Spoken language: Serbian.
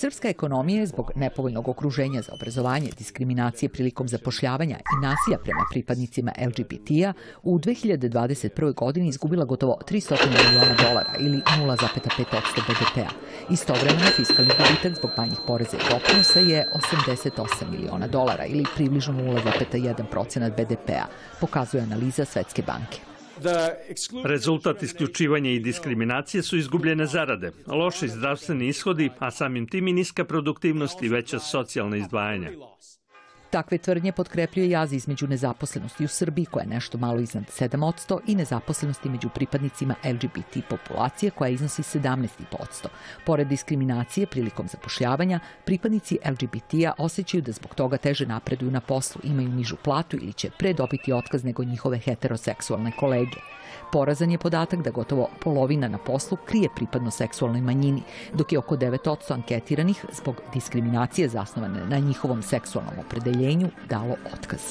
Srpska ekonomija je zbog nepovoljnog okruženja za obrazovanje, diskriminacije prilikom zapošljavanja i nasilja prema pripadnicima LGBT-a u 2021. godini izgubila gotovo $300 miliona ili 0,5% BDP-a. Istovremeno, fiskalni gubitak zbog manjih poreza i doprinosa je $88 miliona ili približno 0,1% BDP-a, pokazuje analiza Svetske banke. Rezultat isključivanja i diskriminacije su izgubljene zarade, loši zdravstveni ishodi, a samim tim i niska produktivnost i veća socijalna izdvajanja. Takve tvrdnje potkrepljuje jaz između nezaposlenosti u Srbiji, koja je nešto malo iznad 7%, i nezaposlenosti među pripadnicima LGBT populacije, koja iznosi 17,5%. Pored diskriminacije prilikom zapošljavanja, pripadnici LGBT-a osjećaju da zbog toga teže napreduju na poslu, imaju nižu platu ili će pre dobiti otkaz nego njihove heteroseksualne kolege. Porazan je podatak da gotovo polovina na poslu krije pripadno seksualnoj manjini, dok je oko 9% anketiranih zbog diskriminacije zasnovane na njihovom seksualnom opredeljenju dalo otkaz.